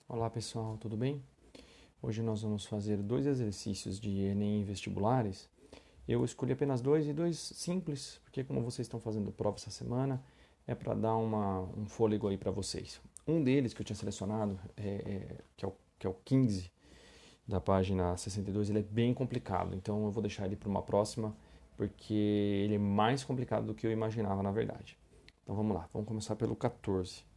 Olá pessoal, tudo bem? Hoje nós vamos fazer dois exercícios de Enem vestibulares. Eu escolhi apenas dois e dois simples, porque como vocês estão fazendo prova essa semana, é para dar um fôlego aí para vocês. Um deles que eu tinha selecionado, que é o 15 da página 62, ele é bem complicado, então eu vou deixar ele para uma próxima, porque ele é mais complicado do que eu imaginava na verdade. Então vamos lá, vamos começar pelo 14.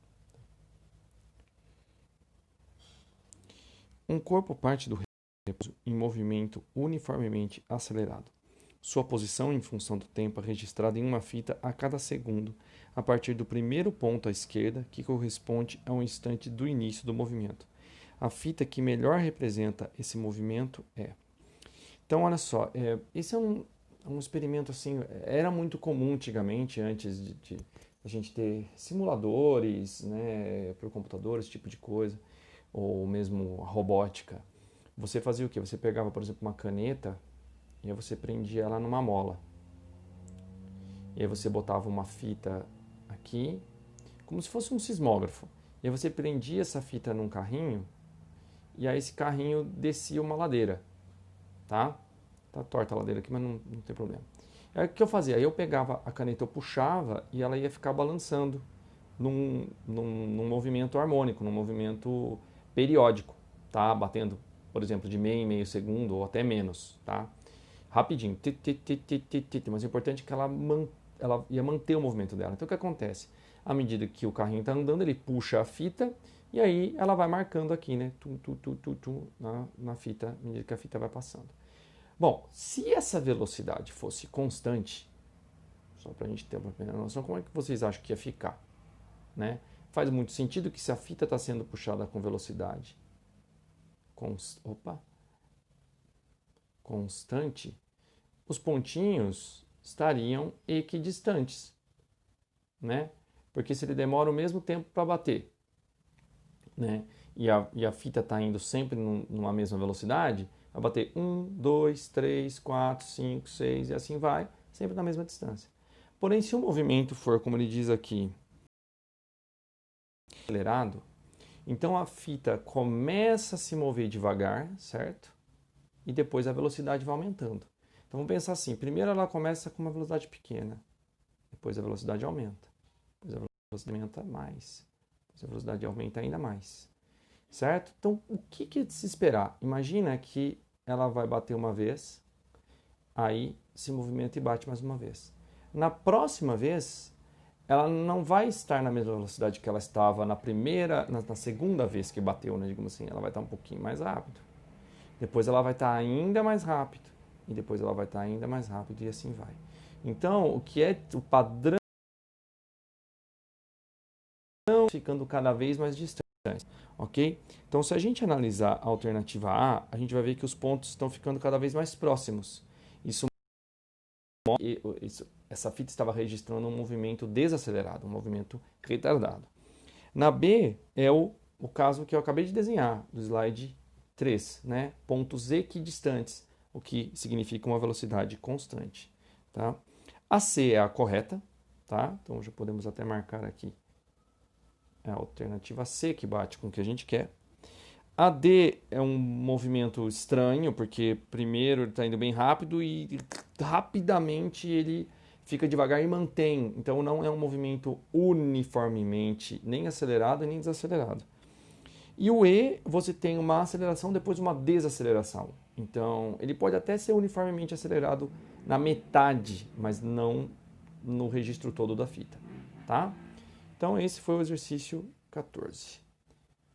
Um corpo parte do repouso em movimento uniformemente acelerado. Sua posição em função do tempo é registrada em uma fita a cada segundo, a partir do primeiro ponto à esquerda, que corresponde ao instante do início do movimento. A fita que melhor representa esse movimento é. Então, olha só, esse é um experimento assim, era muito comum antigamente, antes de a gente ter simuladores, né, por computador, esse tipo de coisa, ou mesmo robótica. Você fazia o quê? Você pegava, por exemplo, uma caneta e aí você prendia ela numa mola. E aí você botava uma fita aqui, como se fosse um sismógrafo. E aí você prendia essa fita num carrinho e aí esse carrinho descia uma ladeira, tá? Tá torta a ladeira aqui, mas não tem problema. Aí o que eu fazia? Aí eu pegava a caneta, eu puxava e ela ia ficar balançando num movimento harmônico, num movimento periódico, tá? Batendo, por exemplo, de meio em meio segundo ou até menos, tá? Rapidinho, mas o importante é que ela ia manter o movimento dela. Então o que acontece? À medida que o carrinho está andando, ele puxa a fita e aí ela vai marcando aqui, né? Na fita, à medida que a fita vai passando. Bom, se essa velocidade fosse constante, só para a gente ter uma primeira noção, como é que vocês acham que ia ficar? Né? Faz muito sentido que se a fita está sendo puxada com velocidade constante, os pontinhos estariam equidistantes, né? Porque se ele demora o mesmo tempo para bater, né? E a fita está indo sempre numa mesma velocidade, vai bater 1, 2, 3, 4, 5, 6 e assim vai, sempre na mesma distância. Porém, se o movimento for, como ele diz aqui, acelerado, então a fita começa a se mover devagar, certo? E depois a velocidade vai aumentando. Então vamos pensar assim: primeiro ela começa com uma velocidade pequena, depois a velocidade aumenta, depois a velocidade aumenta mais, depois a velocidade aumenta ainda mais, certo? Então o que é de se esperar? Imagina que ela vai bater uma vez, aí se movimenta e bate mais uma vez. Na próxima vez, ela não vai estar na mesma velocidade que ela estava na segunda vez que bateu, né? Digamos assim, ela vai estar um pouquinho mais rápido. Depois ela vai estar ainda mais rápido. E depois ela vai estar ainda mais rápido e assim vai. Então, o que é o padrão ficando cada vez mais distante, ok? Então, se a gente analisar a alternativa A, a gente vai ver que os pontos estão ficando cada vez mais próximos. Isso essa fita estava registrando um movimento desacelerado, um movimento retardado. Na B é o caso que eu acabei de desenhar, do slide 3, né? Pontos equidistantes, o que significa uma velocidade constante. Tá? A C é a correta, tá? Então já podemos até marcar aqui a alternativa C que bate com o que a gente quer. A D é um movimento estranho, porque primeiro ele está indo bem rápido e rapidamente ele fica devagar e mantém. Então não é um movimento uniformemente nem acelerado nem desacelerado. E o E, você tem uma aceleração depois uma desaceleração. Então ele pode até ser uniformemente acelerado na metade, mas não no registro todo da fita. Tá? Então esse foi o exercício 14.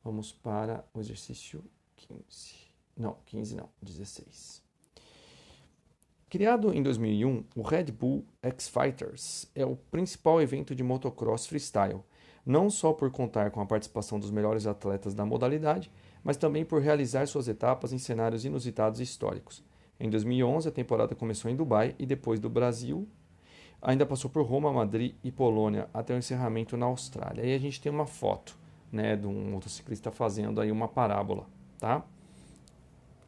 Vamos para o exercício 15. Não, 15 não, 16. Criado em 2001, o Red Bull X-Fighters é o principal evento de motocross freestyle, não só por contar com a participação dos melhores atletas da modalidade, mas também por realizar suas etapas em cenários inusitados e históricos. Em 2011, a temporada começou em Dubai e depois do Brasil, ainda passou por Roma, Madrid e Polônia até o encerramento na Austrália. Aí a gente tem uma foto, né, de um motociclista fazendo aí uma parábola, tá?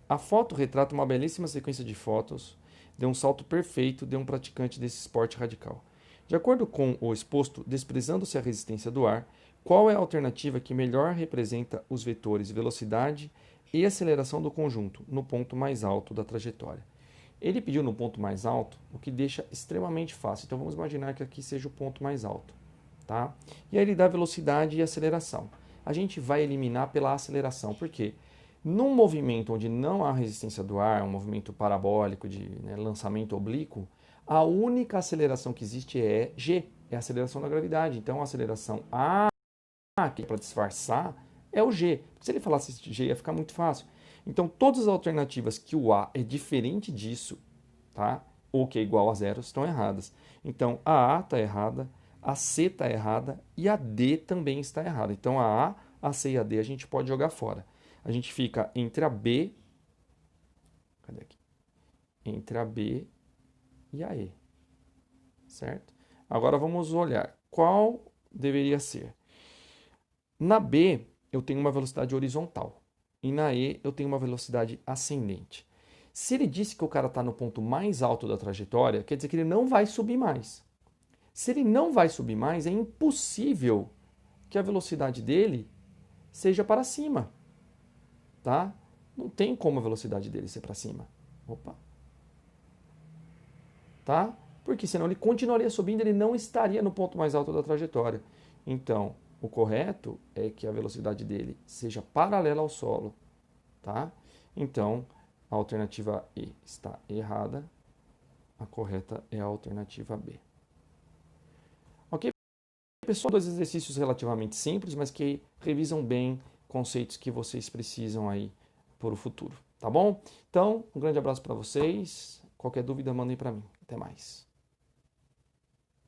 A foto retrata uma belíssima sequência de fotos de um salto perfeito de um praticante desse esporte radical. De acordo com o exposto, desprezando-se a resistência do ar, Qual é a alternativa que melhor representa os vetores velocidade e aceleração do conjunto no ponto mais alto da trajetória? Ele pediu no ponto mais alto, o que deixa extremamente fácil. Então vamos imaginar que aqui seja o ponto mais alto, tá? E aí ele dá velocidade e aceleração. A gente vai eliminar pela aceleração, por quê? Num movimento onde não há resistência do ar, um movimento parabólico de lançamento oblíquo, a única aceleração que existe é G, é a aceleração da gravidade. Então a aceleração A, que é para disfarçar, é o G. Se ele falasse G, ia ficar muito fácil. Então todas as alternativas que o A é diferente disso, tá? Ou que é igual a zero, estão erradas. Então a A está errada, a C está errada e a D também está errada. Então a A, C e a D a gente pode jogar fora. A gente fica entre a B, cadê aqui? Entre a B e a E, certo? Agora vamos olhar qual deveria ser. Na B eu tenho uma velocidade horizontal e na E eu tenho uma velocidade ascendente. Se ele disse que o cara está no ponto mais alto da trajetória, quer dizer que ele não vai subir mais. Se ele não vai subir mais, é impossível que a velocidade dele seja para cima, tá? Não tem como a velocidade dele ser para cima. Opa. Tá? Porque senão ele continuaria subindo, ele não estaria no ponto mais alto da trajetória. Então, o correto é que a velocidade dele seja paralela ao solo, tá? Então, a alternativa E está errada, a correta é a alternativa B. Ok, pessoal? Dois exercícios relativamente simples, mas que revisam bem conceitos que vocês precisam aí para o futuro, tá bom? Então, um grande abraço para vocês. Qualquer dúvida, mandem para mim. Até mais.